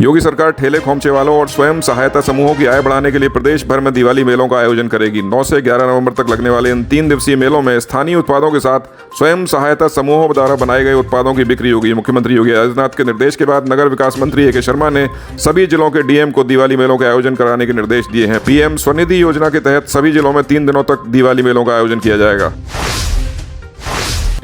योगी सरकार ठेले खोमचे वालों और स्वयं सहायता समूहों की आय बढ़ाने के लिए प्रदेश भर में दिवाली मेलों का आयोजन करेगी। 9 से 11 नवंबर तक लगने वाले इन 3 दिवसीय मेलों में स्थानीय उत्पादों के साथ स्वयं सहायता समूहों द्वारा बनाए गए उत्पादों की बिक्री होगी। मुख्यमंत्री योगी आदित्यनाथ के निर्देश के बाद नगर विकास मंत्री ए के शर्मा ने सभी जिलों के डीएम को दिवाली मेलों के आयोजन कराने के निर्देश दिए हैं। पीएम स्वनिधि योजना के तहत सभी जिलों में 3 दिनों तक दिवाली मेलों का आयोजन किया जाएगा।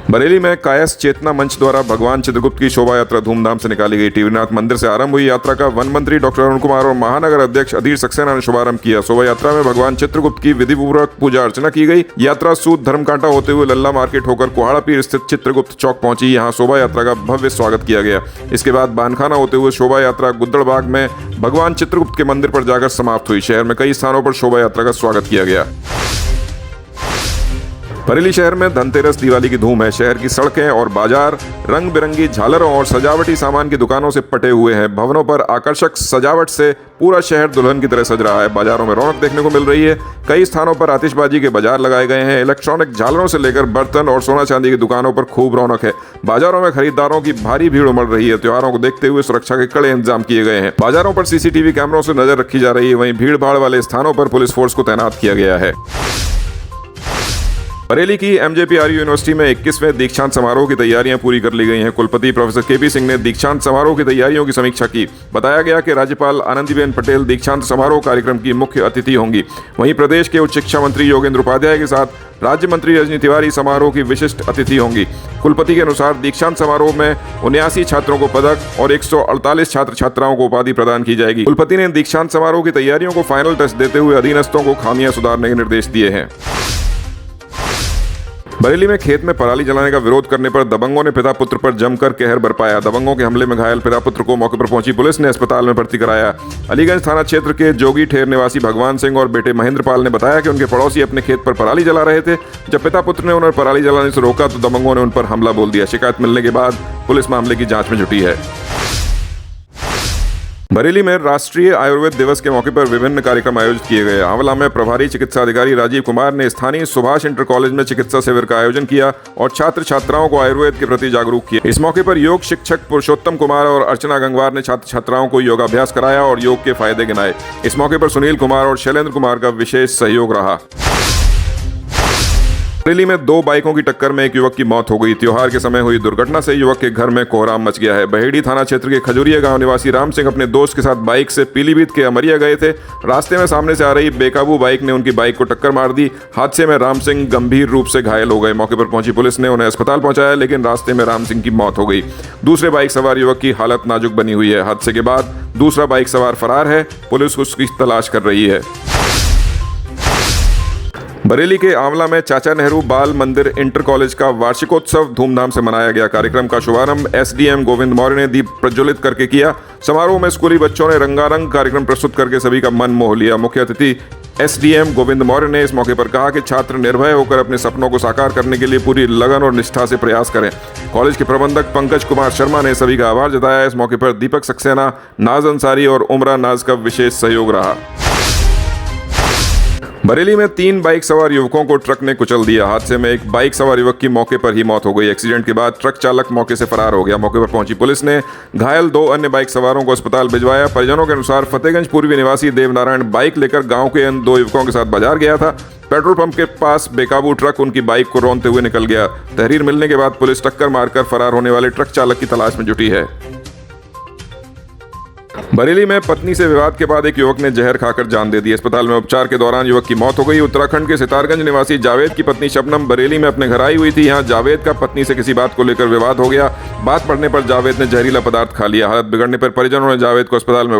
बरेली में कायस्थ चेतना मंच द्वारा भगवान चित्रगुप्त की शोभा यात्रा धूमधाम से निकाली गई। टीवीनाथ मंदिर से आरंभ हुई यात्रा का वन मंत्री डॉक्टर अरुण कुमार और महानगर अध्यक्ष अधीर सक्सेना ने शुभारंभ किया। शोभा यात्रा में भगवान चित्रगुप्त की विधिपूर्वक पूजा अर्चना की गई। यात्रा सूद धर्मकांटा होते हुए लल्ला मार्केट होकर कोहाड़ापीर स्थित चित्रगुप्त चौक पहुंची। यहाँ शोभा यात्रा का भव्य स्वागत किया गया। इसके बाद बानखाना होते हुए शोभा यात्रा गुद्दड़बाग में भगवान चित्रगुप्त के मंदिर पर जाकर समाप्त हुई। शहर में कई स्थानों पर शोभा यात्रा का स्वागत किया गया। बरेली शहर में धनतेरस दिवाली की धूम है। शहर की सड़कें और बाजार रंग बिरंगी झालरों और सजावटी सामान की दुकानों से पटे हुए हैं। भवनों पर आकर्षक सजावट से पूरा शहर दुल्हन की तरह सज रहा है। बाजारों में रौनक देखने को मिल रही है। कई स्थानों पर आतिशबाजी के बाजार लगाए गए हैं। इलेक्ट्रॉनिक झालरों से लेकर बर्तन और सोना चांदी की दुकानों पर खूब रौनक है। बाजारों में खरीदारों की भारी भीड़ उमड़ रही है। त्योहारों को देखते हुए सुरक्षा के कड़े इंतजाम किए गए हैं। बाजारों पर सीसीटीवी कैमरों से नजर रखी जा रही है। वहीं भीड़ भाड़ वाले स्थानों पर पुलिस फोर्स को तैनात किया गया है। बरेली की एमजेपीआरयू यूनिवर्सिटी में 21वें दीक्षांत समारोह की तैयारियां पूरी कर ली गई हैं। कुलपति प्रोफेसर केपी सिंह ने दीक्षांत समारोह की तैयारियों की समीक्षा की। बताया गया कि राज्यपाल आनंदीबेन पटेल दीक्षांत समारोह कार्यक्रम की मुख्य अतिथि होंगी। वहीं प्रदेश के उच्च शिक्षा मंत्री योगेंद्र उपाध्याय के साथ राज्य मंत्री रजनी तिवारी समारोह की विशिष्ट अतिथि होंगी। कुलपति के अनुसार दीक्षांत समारोह में 79 छात्रों को पदक और 148 छात्र छात्राओं को उपाधि प्रदान की जाएगी। कुलपति ने दीक्षांत समारोह की तैयारियों को फाइनल टच देते हुए अधीनस्थों को खामियां सुधारने के निर्देश दिए हैं। बरेली में खेत में पराली जलाने का विरोध करने पर दबंगों ने पिता पुत्र पर जमकर कहर बरपाया। दबंगों के हमले में घायल पिता पुत्र को मौके पर पहुंची पुलिस ने अस्पताल में भर्ती कराया। अलीगंज थाना क्षेत्र के जोगी ठेर निवासी भगवान सिंह और बेटे महेंद्र पाल ने बताया कि उनके पड़ोसी अपने खेत पर पराली जला रहे थे। जब पिता पुत्र ने उन्हें पराली जलाने से रोका तो दबंगों ने उन पर हमला बोल दिया। शिकायत मिलने के बाद पुलिस मामले की जांच में जुटी है। बरेली में राष्ट्रीय आयुर्वेद दिवस के मौके पर विभिन्न कार्यक्रम आयोजित किए गए। आंवला में प्रभारी चिकित्सा अधिकारी राजीव कुमार ने स्थानीय सुभाष इंटर कॉलेज में चिकित्सा शिविर का आयोजन किया और छात्र छात्राओं को आयुर्वेद के प्रति जागरूक किया। इस मौके पर योग शिक्षक पुरुषोत्तम कुमार और अर्चना गंगवार ने छात्र छात्राओं को योगाभ्यास कराया और योग के फायदे गिनाए। इस मौके पर सुनील कुमार और शैलेंद्र कुमार का विशेष सहयोग रहा। बरेली में 2 बाइकों की टक्कर में एक युवक की मौत हो गई। त्योहार के समय हुई दुर्घटना से युवक के घर में कोहराम मच गया है। बहेड़ी थाना क्षेत्र के खजुरिया गांव निवासी राम सिंह अपने दोस्त के साथ बाइक से पीलीभीत के अमरिया गए थे। रास्ते में सामने से आ रही बेकाबू बाइक ने उनकी बाइक को टक्कर मार दी। हादसे में राम सिंह गंभीर रूप से घायल हो गए। मौके पर पहुंची पुलिस ने उन्हें अस्पताल पहुंचाया, लेकिन रास्ते में राम सिंह की मौत हो गई। दूसरे बाइक सवार युवक की हालत नाजुक बनी हुई है। हादसे के बाद दूसरा बाइक सवार फरार है। पुलिस उसकी तलाश कर रही है। बरेली के आंवला में चाचा नेहरू बाल मंदिर इंटर कॉलेज का वार्षिकोत्सव धूमधाम से मनाया गया। कार्यक्रम का शुभारंभ एसडीएम गोविंद मौर्य ने दीप प्रज्वलित करके किया। समारोह में स्कूली बच्चों ने रंगारंग कार्यक्रम प्रस्तुत करके सभी का मन मोह लिया। मुख्य अतिथि एसडीएम गोविंद मौर्य ने इस मौके पर कहा कि छात्र निर्भय होकर अपने सपनों को साकार करने के लिए पूरी लगन और निष्ठा से प्रयास करें। कॉलेज के प्रबंधक पंकज कुमार शर्मा ने सभी का आभार जताया। इस मौके पर दीपक सक्सेना, नाज अंसारी और उमरा नाज का विशेष सहयोग रहा। बरेली में 3 बाइक सवार युवकों को ट्रक ने कुचल दिया। हादसे में एक बाइक सवार युवक की मौके पर ही मौत हो गई। एक्सीडेंट के बाद ट्रक चालक मौके से फरार हो गया। मौके पर पहुंची पुलिस ने घायल 2 अन्य बाइक सवारों को अस्पताल भिजवाया। परिजनों के अनुसार फतेहगंज पूर्वी निवासी देवनारायण बाइक लेकर गांव के इन 2 युवकों के साथ बाजार गया था। पेट्रोल पंप के पास बेकाबू ट्रक उनकी बाइक को रौंदते हुए निकल गया। तहरीर मिलने के बाद पुलिस टक्कर मारकर फरार होने वाले ट्रक चालक की तलाश में जुटी है। बरेली में पत्नी से विवाद के बाद एक युवक ने जहर खाकर जान दे दी। अस्पताल में उपचार के दौरान युवक की मौत हो गई। उत्तराखंड के सितारगंज निवासी जावेद की पत्नी शबनम बरेली में अपने घर आई हुई थी। यहां जावेद का पत्नी से किसी बात को लेकर विवाद हो गया। बात बढ़ने पर जावेद ने जहरीला पदार्थ खा लिया। हालत बिगड़ने पर परिजनों ने जावेद को अस्पताल में